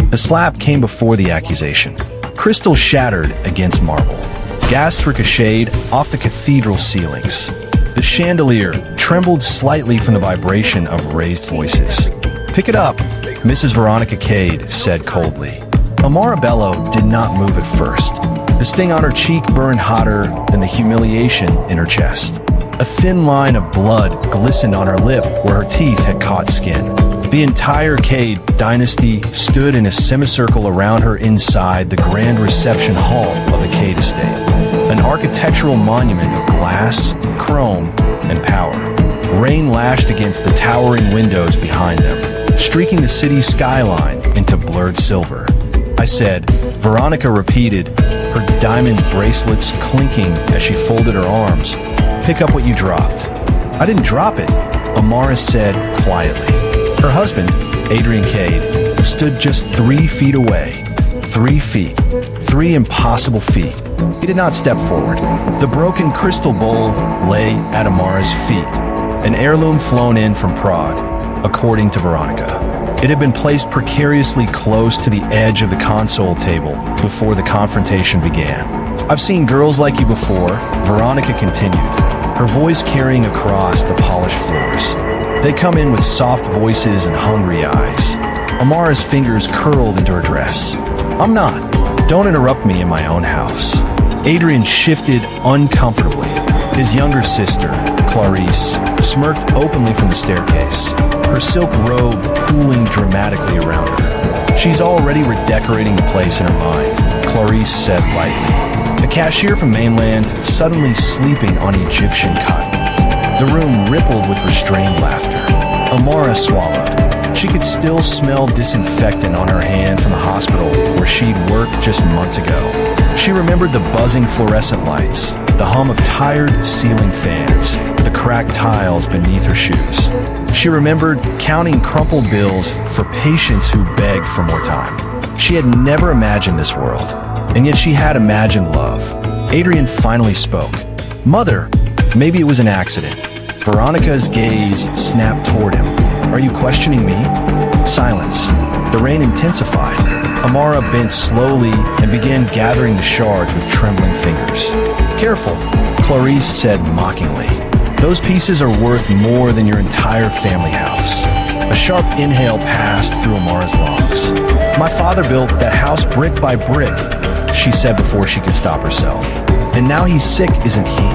The slap came before the accusation. Crystal shattered against marble. Gas ricocheted off the cathedral ceilings. The chandelier trembled slightly from the vibration of raised voices. "Pick it up," Mrs. Veronica Cade said coldly. Amara Bello did not move at first. The sting on her cheek burned hotter than the humiliation in her chest. A thin line of blood glistened on her lip where her teeth had caught skin. The entire Cade dynasty stood in a semicircle around her inside the grand reception hall of the Cade estate, an architectural monument of glass, chrome, and power. Rain lashed against the towering windows behind them, streaking the city's skyline into blurred silver. "I said," Veronica repeated, her diamond bracelets clinking as she folded her arms. "Pick up what you dropped." "I didn't drop it," Amara said quietly. Her husband, Adrian Cade, stood just 3 feet away. 3 feet. 3 impossible feet. He did not step forward. The broken crystal bowl lay at Amara's feet, an heirloom flown in from Prague, according to Veronica. It had been placed precariously close to the edge of the console table before the confrontation began. "I've seen girls like you before," Veronica continued, her voice carrying across the polished floors. "They come in with soft voices and hungry eyes." Amara's fingers curled into her dress. "I'm not. Don't interrupt me in my own house." Adrian shifted uncomfortably. His younger sister, Clarice, smirked openly from the staircase, her silk robe cooling dramatically around her. "She's already redecorating the place in her mind," Clarice said lightly. The cashier from mainland suddenly sleeping on Egyptian cotton. The room rippled with restrained laughter. Amara swallowed. She could still smell disinfectant on her hand from the hospital where she'd worked just months ago. She remembered the buzzing fluorescent lights, the hum of tired ceiling fans, the cracked tiles beneath her shoes. She remembered counting crumpled bills for patients who begged for more time. She had never imagined this world, and yet she had imagined love. Adrian finally spoke. "Mother, maybe it was an accident." Veronica's gaze snapped toward him. "Are you questioning me?" Silence. The rain intensified. Amara bent slowly and began gathering the shards with trembling fingers. "Careful," Clarice said mockingly. "Those pieces are worth more than your entire family house." A sharp inhale passed through Amara's lungs. "My father built that house brick by brick," she said before she could stop herself. "And now he's sick, isn't he?"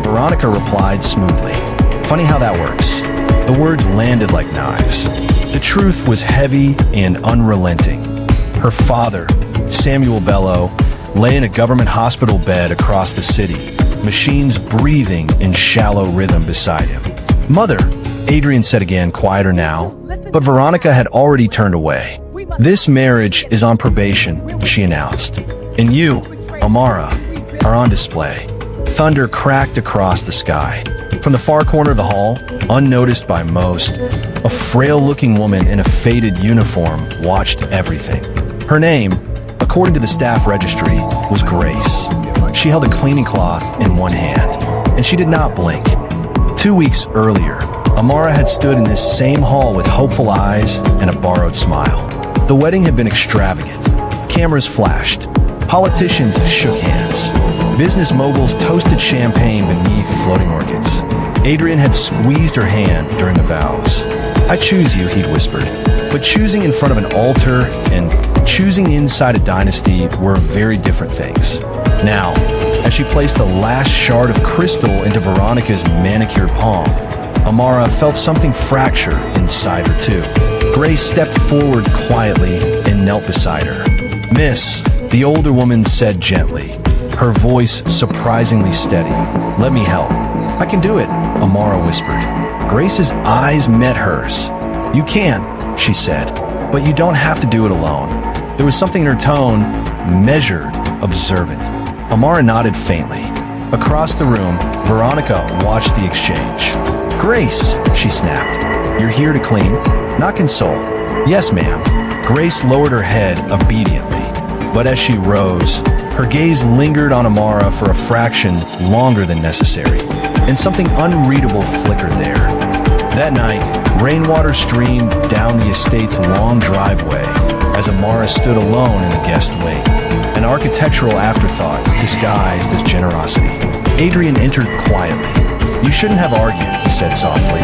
Veronica replied smoothly. "Funny how that works." The words landed like knives. The truth was heavy and unrelenting. Her father, Samuel Bello, lay in a government hospital bed across the city, machines breathing in shallow rhythm beside him. "Mother," Adrian said again, quieter now, but Veronica had already turned away. "This marriage is on probation," she announced. "And you, Amara, are on display." Thunder cracked across the sky. From the far corner of the hall, unnoticed by most, a frail-looking woman in a faded uniform watched everything. Her name, according to the staff registry, was Grace. She held a cleaning cloth in one hand, and she did not blink. 2 weeks earlier, Amara had stood in this same hall with hopeful eyes and a borrowed smile. The wedding had been extravagant. Cameras flashed. Politicians shook hands. Business moguls toasted champagne beneath floating orchids. Adrian had squeezed her hand during the vows. "I choose you," he'd whispered. But choosing in front of an altar and choosing inside a dynasty were very different things. Now, as she placed the last shard of crystal into Veronica's manicured palm, Amara felt something fracture inside her too. Grace stepped forward quietly and knelt beside her. "Miss," the older woman said gently, her voice surprisingly steady. "Let me help." "I can do it," Amara whispered. Grace's eyes met hers. "You can," she said, "but you don't have to do it alone." There was something in her tone, measured, observant. Amara nodded faintly. Across the room, Veronica watched the exchange. "Grace," she snapped, "you're here to clean, not console." "Yes, ma'am." Grace lowered her head obediently, but as she rose, her gaze lingered on Amara for a fraction longer than necessary, and something unreadable flickered there. That night, rainwater streamed down the estate's long driveway as Amara stood alone in the guest wing, an architectural afterthought disguised as generosity. Adrian entered quietly. "You shouldn't have argued," he said softly.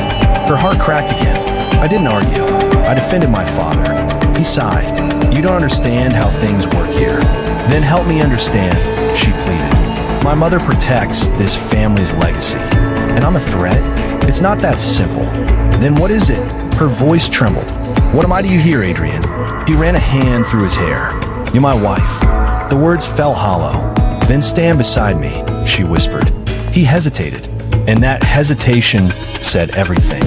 Her heart cracked again. "I didn't argue. I defended my father." He sighed. "You don't understand how things work here." "Then help me understand," she pleaded. "My mother protects this family's legacy, and I'm a threat? It's not that simple." "Then what is it?" Her voice trembled. "What am I to you here, Adrian?" He ran a hand through his hair. "You're my wife." The words fell hollow. "Then stand beside me," she whispered. He hesitated, and that hesitation said everything.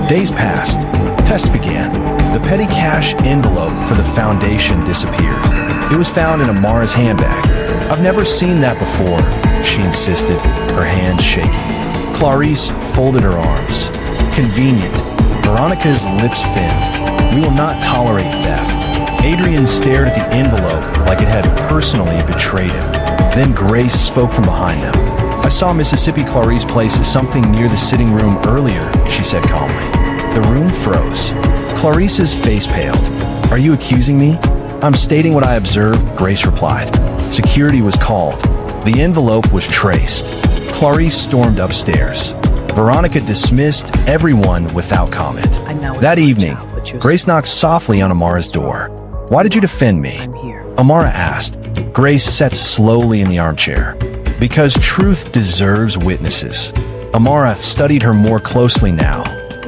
Days passed. Tests began. The petty cash envelope for the foundation disappeared. It was found in Amara's handbag. "I've never seen that before," she insisted, her hands shaking. Clarice folded her arms. "Convenient." Veronica's lips thinned. "We will not tolerate theft." Adrian stared at the envelope like it had personally betrayed him. Then Grace spoke from behind them. "I saw Mississippi Clarice place something near the sitting room earlier," she said calmly. The room froze. Clarice's face paled. "Are you accusing me?" "I'm stating what I observed," Grace replied. Security was called. The envelope was traced. Clarice stormed upstairs. Veronica dismissed everyone without comment. That evening, Grace knocked softly on Amara's door. "Why did you defend me?" I'm here. Amara asked. Grace sat slowly in the armchair. "Because truth deserves witnesses." Amara studied her more closely now.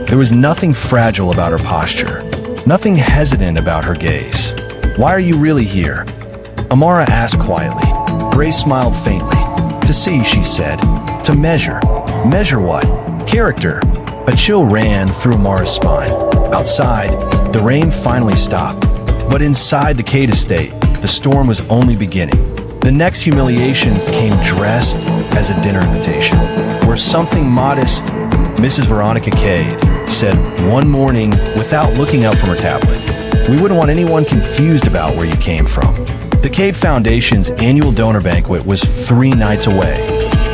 There was nothing fragile about her posture, nothing hesitant about her gaze. "Why are you really here?" Amara asked quietly. Grace smiled faintly. "To see," she said. "To measure." "Measure what?" "Character." A chill ran through Amara's spine. Outside, the rain finally stopped. But inside the Cade estate, the storm was only beginning. The next humiliation came dressed as a dinner invitation, where something modest, Mrs. Veronica Cade, said one morning without looking up from her tablet, "We wouldn't want anyone confused about where you came from." The Cade Foundation's annual donor banquet was 3 nights away,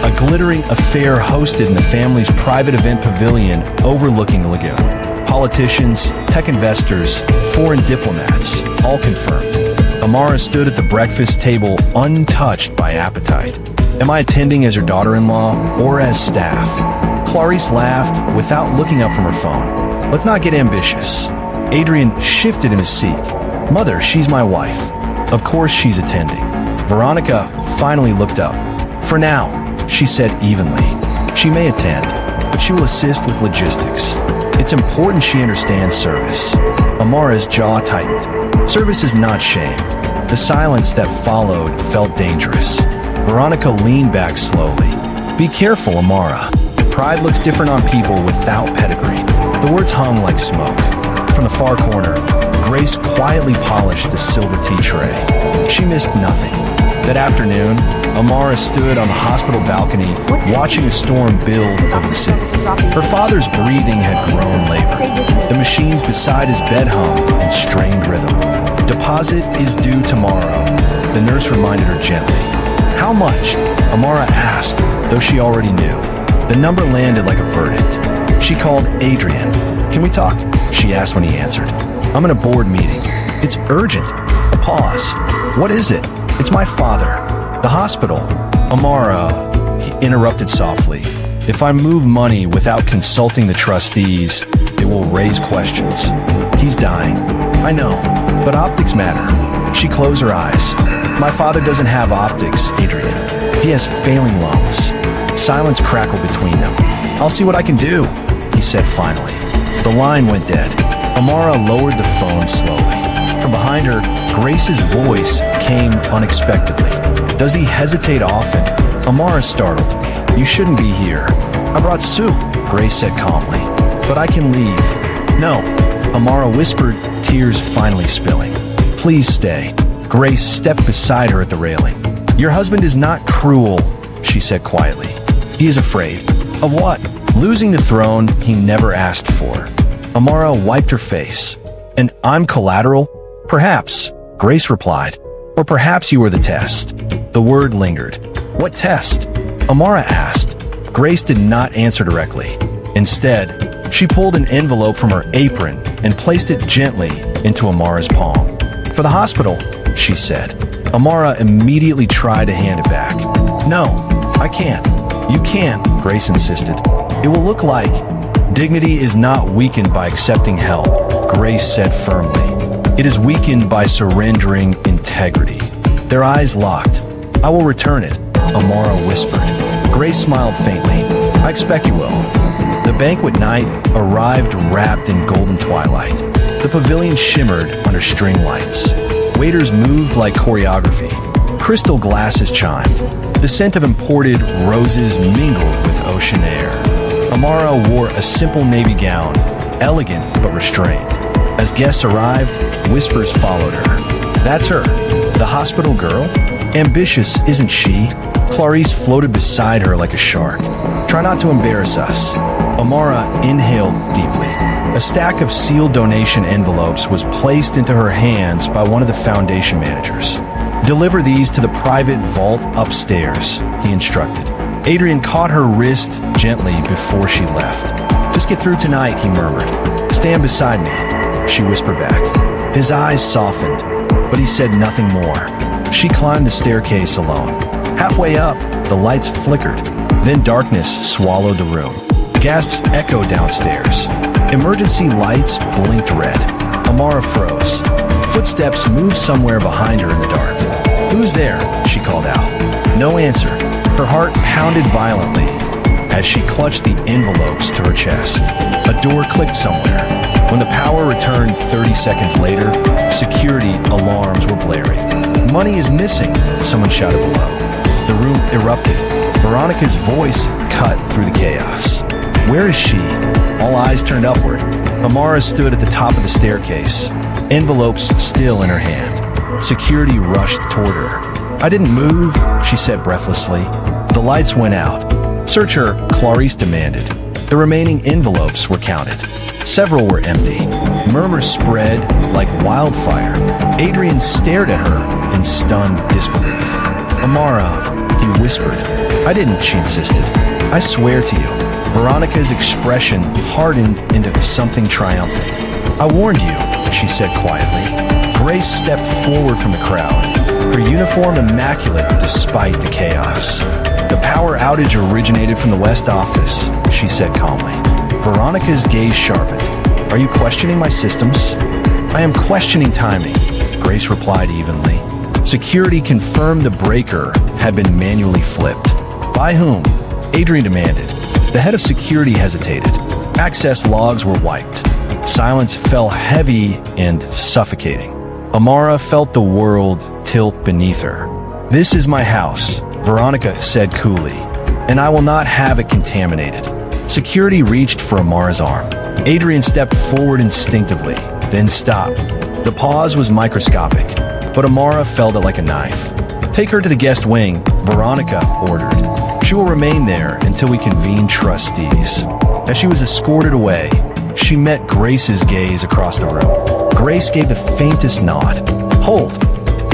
a glittering affair hosted in the family's private event pavilion overlooking the lagoon. Politicians, tech investors, foreign diplomats, all confirmed. Amara stood at the breakfast table untouched by appetite. "Am I attending as your daughter-in-law or as staff?" Clarice laughed without looking up from her phone. "Let's not get ambitious." Adrian shifted in his seat. "Mother, she's my wife. Of course she's attending." Veronica finally looked up. "For now," she said evenly. "She may attend, but she will assist with logistics. It's important she understands service." Amara's jaw tightened. Service is not shame. The silence that followed felt dangerous. Veronica leaned back slowly. "Be careful, Amara. Pride looks different on people without pedigree." The words hung like smoke. From the far corner, Grace quietly polished the silver tea tray. She missed nothing. That afternoon, Amara stood on the hospital balcony watching a storm build over the city. Her father's breathing had grown labored. The machines beside his bed hummed in strained rhythm. "Deposit is due tomorrow," the nurse reminded her gently. "How much?" Amara asked, though she already knew. The number landed like a verdict. She called Adrian. "Can we talk?" she asked when he answered. "I'm in a board meeting." "It's urgent." A pause. "What is it?" "It's my father. The hospital." Amara, he interrupted softly. "If I move money without consulting the trustees, it will raise questions." "He's dying." "I know, but optics matter." She closed her eyes. "My father doesn't have optics, Adrian. He has failing lungs." Silence crackled between them. "I'll see what I can do," he said finally. The line went dead. Amara lowered the phone slowly. From behind her, Grace's voice came unexpectedly. "Does he hesitate often?" Amara startled. "You shouldn't be here." "I brought soup," Grace said calmly. "But I can leave." "No," Amara whispered, tears finally spilling. "Please stay." Grace stepped beside her at the railing. "Your husband is not cruel," she said quietly. "He is afraid." "Of what?" "Losing the throne he never asked for." Amara wiped her face. "And I'm collateral?" "Perhaps," Grace replied. "Or perhaps you were the test." The word lingered. "What test?" Amara asked. Grace did not answer directly. Instead, she pulled an envelope from her apron and placed it gently into Amara's palm. For the hospital, she said. Amara immediately tried to hand it back. No, I can't. You can't, Grace insisted. It will look like... Dignity is not weakened by accepting help, Grace said firmly. It is weakened by surrendering integrity. Their eyes locked. I will return it, Amara whispered. Grace smiled faintly. I expect you will. The banquet night arrived wrapped in golden twilight. The pavilion shimmered under string lights. Waiters moved like choreography. Crystal glasses chimed. The scent of imported roses mingled with ocean air. Amara wore a simple navy gown, elegant but restrained. As guests arrived, whispers followed her. That's her, the hospital girl? Ambitious, isn't she? Clarice floated beside her like a shark. Try not to embarrass us. Amara inhaled deeply. A stack of sealed donation envelopes was placed into her hands by one of the foundation managers. Deliver these to the private vault upstairs, he instructed. Adrian caught her wrist gently before she left. Just get through tonight, he murmured. Stand beside me, she whispered back. His eyes softened, but he said nothing more. She climbed the staircase alone. Halfway up, the lights flickered. Then darkness swallowed the room. Gasps echoed downstairs. Emergency lights blinked red. Amara froze. Footsteps moved somewhere behind her in the dark. Who's there? She called out. No answer. Her heart pounded violently as she clutched the envelopes to her chest. A door clicked somewhere. When the power returned 30 seconds later, security alarms were blaring. Money is missing, someone shouted below. The room erupted. Veronica's voice cut through the chaos. Where is she? All eyes turned upward. Amara stood at the top of the staircase, envelopes still in her hand. Security rushed toward her. I didn't move, she said breathlessly. The lights went out. Search her, Clarice demanded. The remaining envelopes were counted. Several were empty. Murmurs spread like wildfire. Adrian stared at her in stunned disbelief. Amara, he whispered. I didn't, she insisted. I swear to you. Veronica's expression hardened into something triumphant. I warned you, she said quietly. Grace stepped forward from the crowd, her uniform immaculate despite the chaos. The power outage originated from the West office, she said calmly. Veronica's gaze sharpened. Are you questioning my systems? I am questioning timing, Grace replied evenly. Security confirmed the breaker had been manually flipped. By whom? Adrian demanded. The head of security hesitated. Access logs were wiped. Silence fell heavy and suffocating. Amara felt the world tilt beneath her. This is my house, Veronica said coolly, and I will not have it contaminated. Security reached for Amara's arm. Adrian stepped forward instinctively, then stopped. The pause was microscopic, but Amara felt it like a knife. Take her to the guest wing, Veronica ordered. She will remain there until we convene trustees. As she was escorted away, she met Grace's gaze across the room. Grace gave the faintest nod. Hold.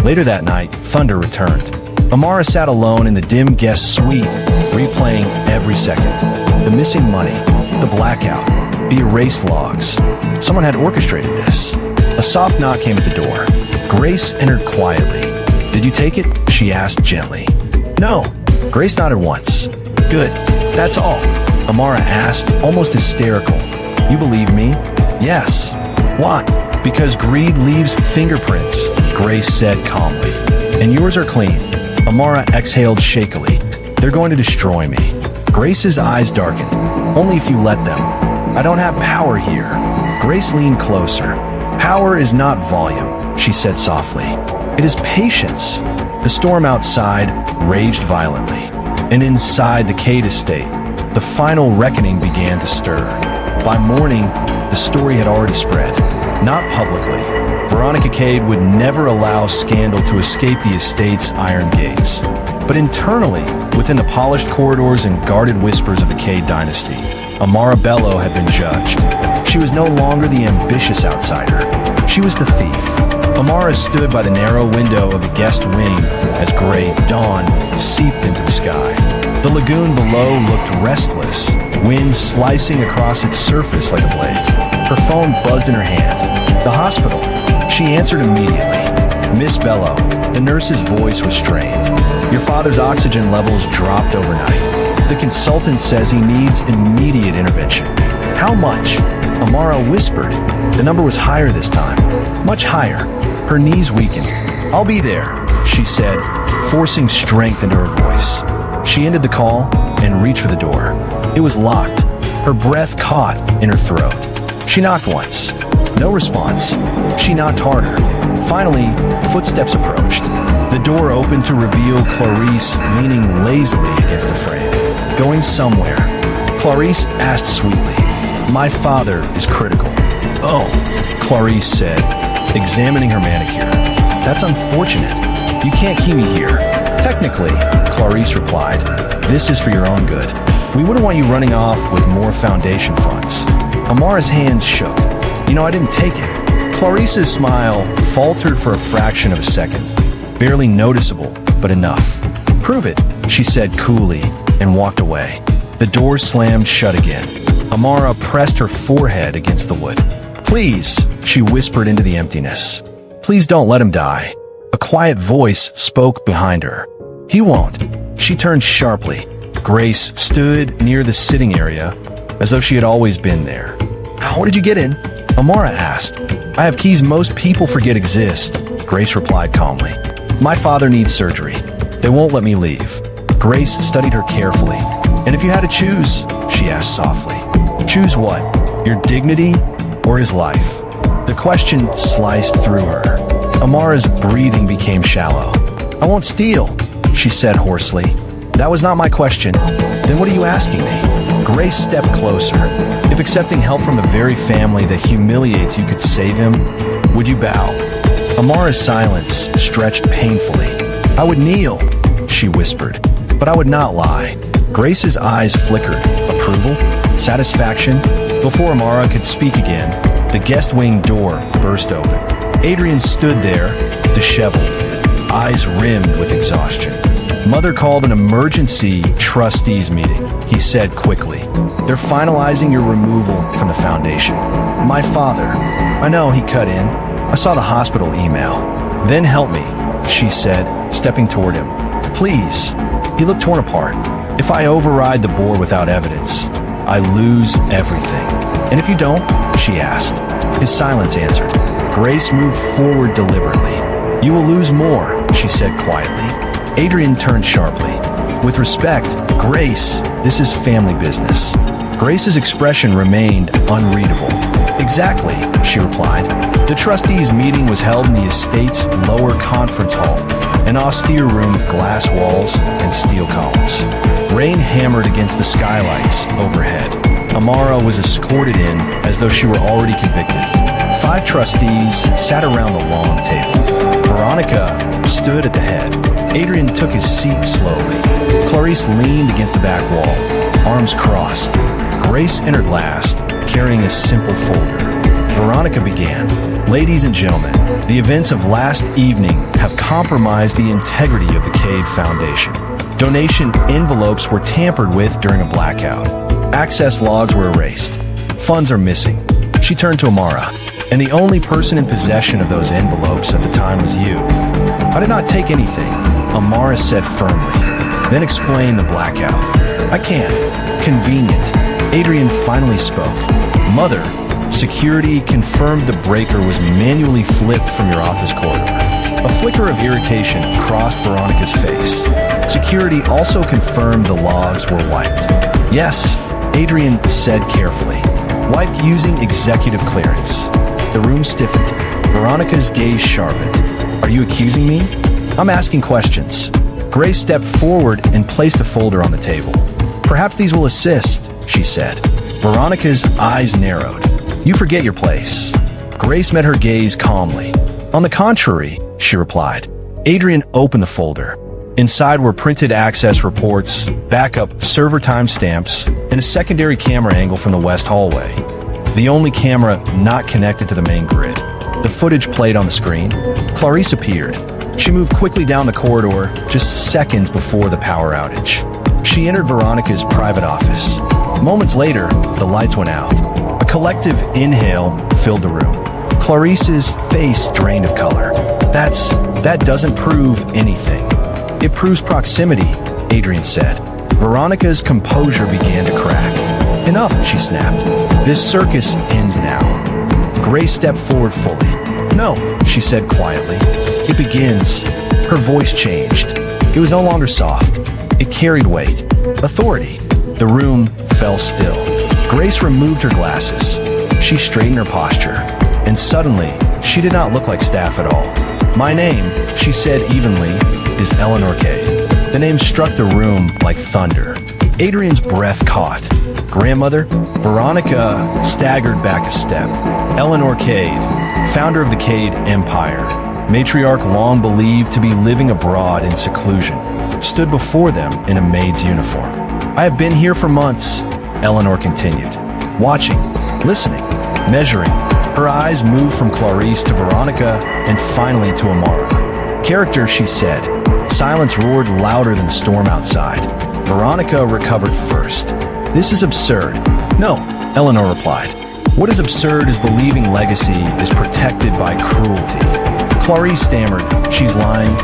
Later that night, thunder returned. Amara sat alone in the dim guest suite, replaying every second. The missing money, the blackout, the erased logs. Someone had orchestrated this. A soft knock came at the door. Grace entered quietly. Did you take it? She asked gently. No. Grace nodded once. Good. That's all. Amara asked, almost hysterical. You believe me? Yes. Why? Because greed leaves fingerprints, Grace said calmly. And yours are clean. Amara exhaled shakily. They're going to destroy me. Grace's eyes darkened. Only if you let them. I don't have power here. Grace leaned closer. Power is not volume, she said softly. It is patience. The storm outside raged violently, and inside the Cade estate, the final reckoning began to stir. By morning, the story had already spread. Not publicly. Veronica Cade would never allow scandal to escape the estate's iron gates. But internally, within the polished corridors and guarded whispers of the Cade dynasty, Amara Bello had been judged. She was no longer the ambitious outsider. She was the thief. Amara stood by the narrow window of the guest wing as gray dawn seeped into the sky. The lagoon below looked restless, wind slicing across its surface like a blade. Her phone buzzed in her hand. The hospital. She answered immediately. Miss Bello. The nurse's voice was strained. Your father's oxygen levels dropped overnight. The consultant says he needs immediate intervention. How much? Amara whispered. The number was higher this time. Much higher. Her knees weakened. I'll be there, she said, forcing strength into her voice. She ended the call and reached for the door. It was locked. Her breath caught in her throat. She knocked once. No response. She knocked harder. Finally, footsteps approached. The door opened to reveal Clarice leaning lazily against the frame. Going somewhere. Clarice asked sweetly, "My father is critical." "Oh," Clarice said, examining her manicure. "That's unfortunate. You can't keep me here." "Technically," Clarice replied, "this is for your own good. We wouldn't want you running off with more foundation funds." Amara's hands shook. I didn't take it." Clarice's smile faltered for a fraction of a second. Barely noticeable, but enough. "Prove it," she said coolly, and walked away. The door slammed shut again. Amara pressed her forehead against the wood. "Please," she whispered into the emptiness. "Please don't let him die." A quiet voice spoke behind her. "He won't." She turned sharply. Grace stood near the sitting area, as though she had always been there. "How did you get in?" Amara asked. "I have keys most people forget exist," Grace replied calmly. "My father needs surgery. They won't let me leave." Grace studied her carefully. "And if you had to choose," she asked softly. "Choose what? Your dignity or his life?" The question sliced through her. Amara's breathing became shallow. "I won't steal," she said hoarsely. "That was not my question." "Then what are you asking me?" Grace stepped closer. "If accepting help from a very family that humiliates you could save him, would you bow?" Amara's silence stretched painfully. "I would kneel," she whispered, "but I would not lie." Grace's eyes flickered. Approval? Satisfaction? Before Amara could speak again, the guest wing door burst open. Adrian stood there, disheveled, eyes rimmed with exhaustion. "Mother called an emergency trustees meeting," he said quickly. "They're finalizing your removal from the foundation." "My father." "I know," he cut in. "I saw the hospital email." "Then help me," she said, stepping toward him. "Please." He looked torn apart. "If I override the board without evidence, I lose everything." "And if you don't?" she asked. His silence answered. Grace moved forward deliberately. "You will lose more," she said quietly. Adrian turned sharply. "With respect, Grace, this is family business." Grace's expression remained unreadable. "Exactly," she replied. The trustees' meeting was held in the estate's lower conference hall, an austere room with glass walls and steel columns. Rain hammered against the skylights overhead. Amara was escorted in as though she were already convicted. 5 trustees sat around the long table. Veronica stood at the head. Adrian took his seat slowly. Clarice leaned against the back wall, arms crossed. Grace entered last, carrying a simple folder. Veronica began. "Ladies and gentlemen, the events of last evening have compromised the integrity of the Cade Foundation. Donation envelopes were tampered with during a blackout. Access logs were erased. Funds are missing." She turned to Amara. "And the only person in possession of those envelopes at the time was you." "I did not take anything," Amara said firmly. "Then explain the blackout." "I can't." "Convenient." Adrian finally spoke. "Mother, security confirmed the breaker was manually flipped from your office corridor." A flicker of irritation crossed Veronica's face. "Security also confirmed the logs were wiped." "Yes," Adrian said carefully. "Wiped using executive clearance." The room stiffened. Veronica's gaze sharpened. "Are you accusing me?" "I'm asking questions." Grace stepped forward and placed a folder on the table. "Perhaps these will assist," she said. Veronica's eyes narrowed. "You forget your place." Grace met her gaze calmly. "On the contrary," she replied. Adrian opened the folder. Inside were printed access reports, backup server timestamps, and a secondary camera angle from the west hallway. The only camera not connected to the main grid. The footage played on the screen. Clarice appeared. She moved quickly down the corridor, just seconds before the power outage. She entered Veronica's private office. Moments later, the lights went out. A collective inhale filled the room. Clarice's face drained of color. That doesn't prove anything. It proves proximity, Adrian said. Veronica's composure began to crack. Enough, she snapped. This circus ends now. Grace stepped forward fully. No, she said quietly. It begins. Her voice changed. It was no longer soft. It carried weight. Authority. The room fell still. Grace removed her glasses. She straightened her posture. And suddenly, she did not look like staff at all. My name, she said evenly, is Eleanor Cade. The name struck the room like thunder. Adrian's breath caught. Grandmother? Veronica staggered back a step. Eleanor Cade, founder of the Cade Empire, matriarch long believed to be living abroad in seclusion, stood before them in a maid's uniform. I have been here for months, Eleanor continued, watching, listening, measuring. Her eyes moved from Clarice to Veronica and finally to Amara. Character, she said. Silence roared louder than the storm outside. Veronica recovered first. This is absurd. No, Eleanor replied. What is absurd is believing legacy is protected by cruelty. Clarice stammered. She's lying.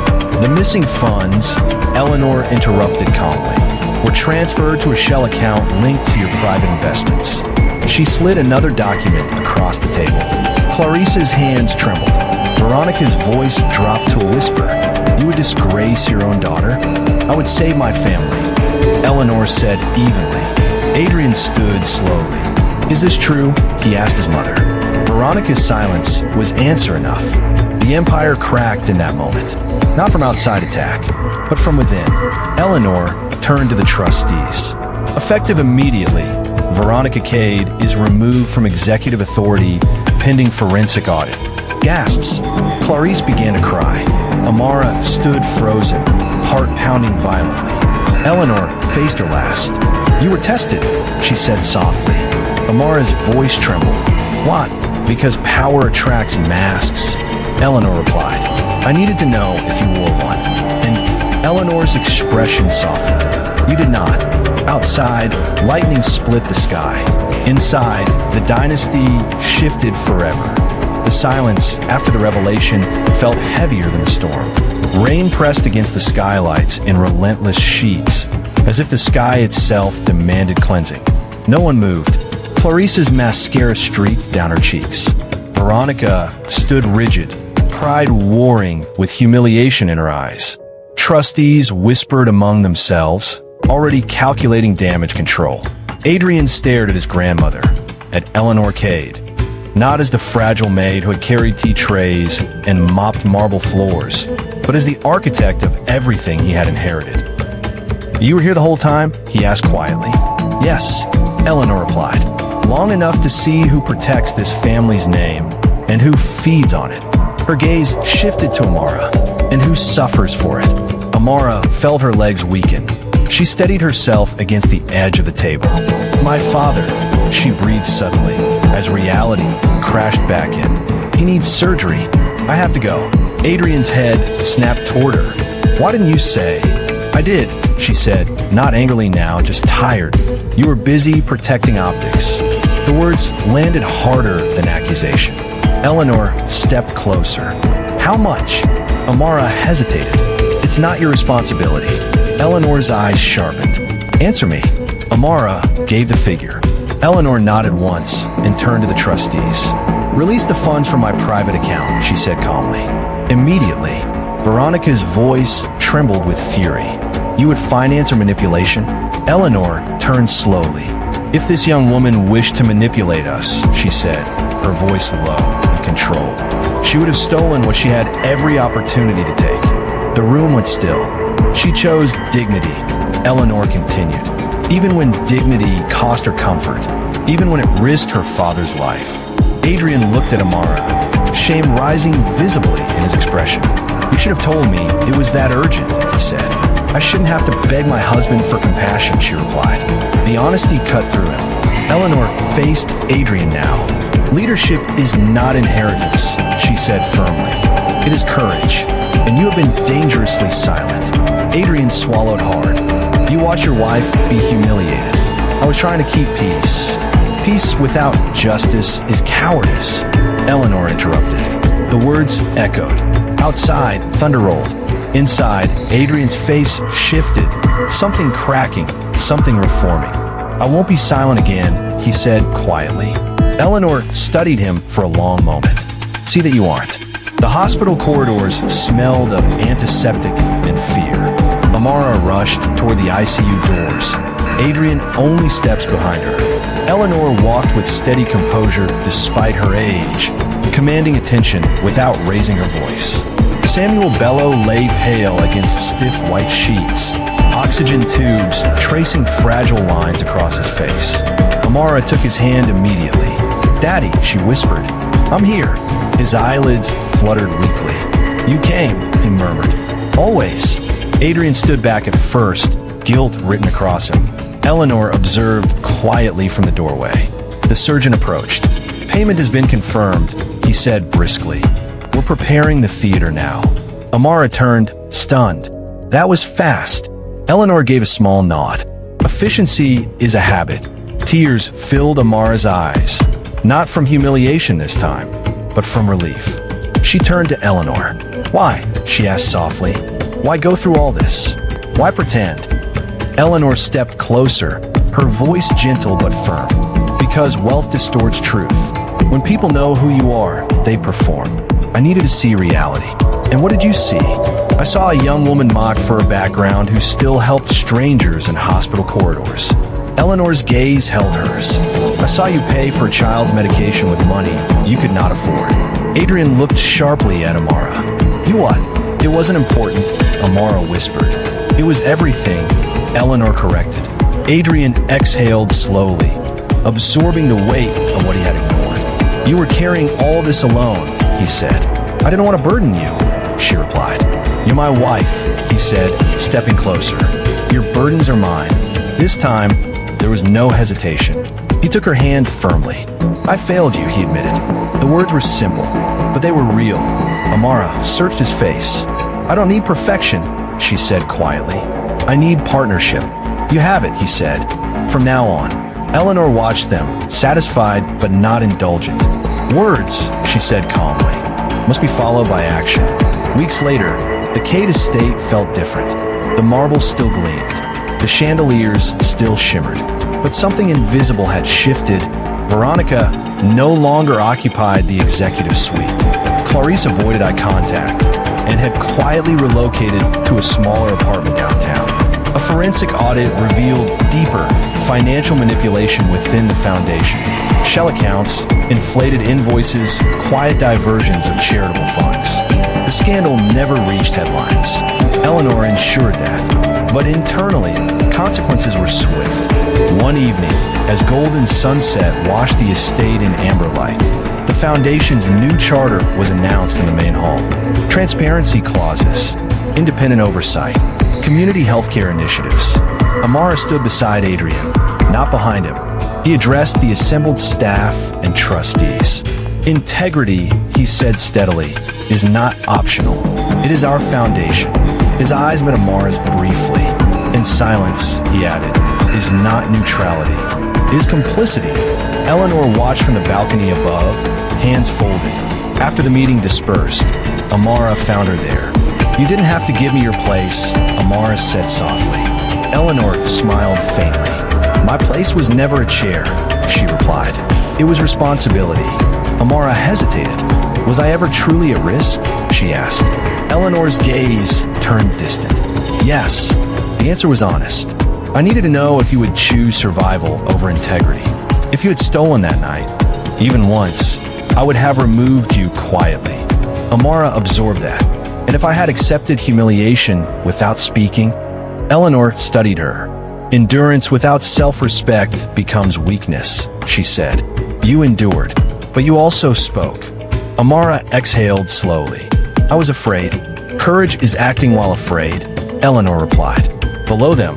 The missing funds, Eleanor interrupted calmly, were transferred to a shell account linked to your private investments. She slid another document across the table. Clarice's hands trembled. Veronica's voice dropped to a whisper. You would disgrace your own daughter? I would save my family, Eleanor said evenly. Adrian stood slowly. Is this true? He asked his mother. Veronica's silence was answer enough. The empire cracked in that moment. Not from outside attack, but from within. Eleanor turned to the trustees. Effective immediately, Veronica Cade is removed from executive authority pending forensic audit. Gasps. Clarice began to cry. Amara stood frozen, heart pounding violently. Eleanor faced her last. You were tested, she said softly. Amara's voice trembled. What? Because power attracts masks, Eleanor replied. I needed to know if you wore one. And Eleanor's expression softened. You did not. Outside, lightning split the sky. Inside, the dynasty shifted forever. The silence after the revelation felt heavier than the storm. Rain pressed against the skylights in relentless sheets, as if the sky itself demanded cleansing. No one moved. Clarice's mascara streaked down her cheeks. Veronica stood rigid, pride warring with humiliation in her eyes. Trustees whispered among themselves, already calculating damage control. Adrian stared at his grandmother, at Eleanor Cade, not as the fragile maid who had carried tea trays and mopped marble floors, but as the architect of everything he had inherited. You were here the whole time? He asked quietly. Yes, Eleanor replied. Long enough to see who protects this family's name and who feeds on it. Her gaze shifted to Amara, and who suffers for it. Amara felt her legs weaken. She steadied herself against the edge of the table. My father, she breathed suddenly, as reality crashed back in. He needs surgery. I have to go. Adrian's head snapped toward her. Why didn't you say? I did, she said, not angrily now, just tired. You were busy protecting optics. The words landed harder than accusation. Eleanor stepped closer. How much? Amara hesitated. It's not your responsibility. Eleanor's eyes sharpened. Answer me. Amara gave the figure. Eleanor nodded once and turned to the trustees. Release the funds from my private account, she said calmly. Immediately, Veronica's voice trembled with fury. You would finance her manipulation? Eleanor turned slowly. If this young woman wished to manipulate us, she said, her voice low and controlled, she would have stolen what she had every opportunity to take. The room went still. She chose dignity, Eleanor continued. Even when dignity cost her comfort, even when it risked her father's life. Adrian looked at Amara, shame rising visibly in his expression. You should have told me it was that urgent, he said. I shouldn't have to beg my husband for compassion, she replied. The honesty cut through him. Eleanor faced Adrian now. Leadership is not inheritance, she said firmly. It is courage, and you have been dangerously silent. Adrian swallowed hard. You watch your wife be humiliated. I was trying to keep peace. Peace without justice is cowardice. Eleanor interrupted. The words echoed. Outside, thunder rolled. Inside, Adrian's face shifted. Something cracking, something reforming. "I won't be silent again," he said quietly. Eleanor studied him for a long moment. "See that you aren't." The hospital corridors smelled of antiseptic and fear. Amara rushed toward the ICU doors. Adrian only steps behind her. Eleanor walked with steady composure despite her age, commanding attention without raising her voice. Samuel Bello lay pale against stiff white sheets, oxygen tubes tracing fragile lines across his face. Amara took his hand immediately. "Daddy," she whispered. "I'm here." His eyelids fluttered weakly. "You came," he murmured. "Always." Adrian stood back at first, guilt written across him. Eleanor observed quietly from the doorway. The surgeon approached. "Payment has been confirmed," he said briskly. "We're preparing the theater now." Amara turned, stunned. "That was fast." Eleanor gave a small nod. Efficiency is a habit. Tears filled Amara's eyes. Not from humiliation this time, but from relief. She turned to Eleanor. "Why?" she asked softly. "Why go through all this? Why pretend?" Eleanor stepped closer, her voice gentle but firm. "Because wealth distorts truth. When people know who you are, they perform. I needed to see reality. And what did you see?" "I saw a young woman mocked for her background who still helped strangers in hospital corridors." Eleanor's gaze held hers. "I saw you pay for a child's medication with money you could not afford." Adrian looked sharply at Amara. "You what?" "It wasn't important," Amara whispered. "It was everything," Eleanor corrected. Adrian exhaled slowly, absorbing the weight of what he had ignored. "You were carrying all this alone," he said. "I didn't want to burden you," she replied. "You're my wife," he said, stepping closer. "Your burdens are mine." This time, there was no hesitation. He took her hand firmly. "I failed you," he admitted. The words were simple, but they were real. Amara searched his face. "I don't need perfection," she said quietly. "I need partnership." "You have it," he said. From now on, Eleanor watched them, satisfied but not indulgent. "Words," she said calmly, "must be followed by action." Weeks later, the Cade estate felt different. The marble still gleamed. The chandeliers still shimmered. But something invisible had shifted. Veronica no longer occupied the executive suite. Clarice avoided eye contact and had quietly relocated to a smaller apartment downtown. A forensic audit revealed deeper financial manipulation within the foundation. Shell accounts, inflated invoices, quiet diversions of charitable funds. The scandal never reached headlines. Eleanor ensured that. But internally, consequences were swift. One evening, as golden sunset washed the estate in amber light, the foundation's new charter was announced in the main hall. Transparency clauses, independent oversight, community healthcare initiatives. Amara stood beside Adrian, not behind him. He addressed the assembled staff and trustees. "Integrity," he said steadily, "is not optional. It is our foundation." His eyes met Amara's briefly. "In silence," he added, "is not neutrality. It is complicity." Eleanor watched from the balcony above, hands folded. After the meeting dispersed, Amara found her there. "You didn't have to give me your place," Amara said softly. Eleanor smiled faintly. "My place was never a chair," she replied. "It was responsibility." Amara hesitated. "Was I ever truly at risk?" she asked. Eleanor's gaze turned distant. "Yes." The answer was honest. "I needed to know if you would choose survival over integrity. If you had stolen that night, even once, I would have removed you quietly." Amara absorbed that. "And if I had accepted humiliation without speaking?" Eleanor studied her. "Endurance without self-respect becomes weakness," she said. "You endured, but you also spoke." Amara exhaled slowly. "I was afraid." "Courage is acting while afraid," Eleanor replied. Below them,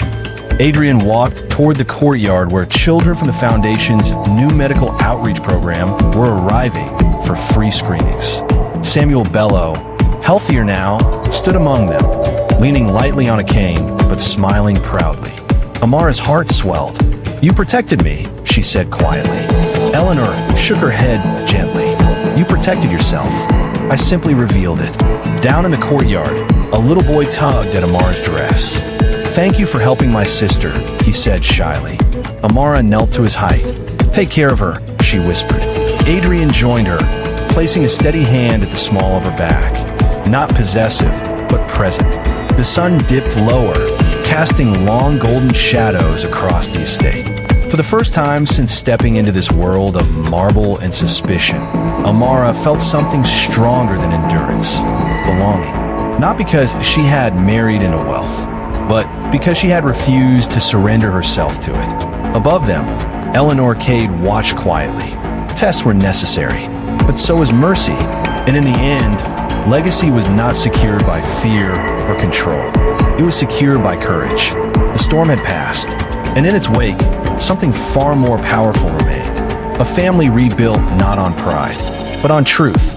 Adrian walked toward the courtyard where children from the Foundation's new medical outreach program were arriving for free screenings. Samuel Bello, healthier now, stood among them, leaning lightly on a cane but smiling proudly. Amara's heart swelled. "You protected me," she said quietly. Eleanor shook her head gently. You protected yourself. I simply revealed it. Down in the courtyard, a little boy tugged at Amara's dress. Thank you for helping my sister, he said shyly. Amara knelt to his height. Take care of her, she whispered. Adrian joined her, placing a steady hand at the small of her back. Not possessive, but present. The sun dipped lower, casting long golden shadows across the estate. For the first time since stepping into this world of marble and suspicion, Amara felt something stronger than endurance, belonging. Not because she had married into wealth, but because she had refused to surrender herself to it. Above them, Eleanor Cade watched quietly. Tests were necessary, but so was mercy, and in the end, legacy was not secured by fear or control. It was secured by courage. The storm had passed, and in its wake, something far more powerful remained. A family rebuilt not on pride, but on truth.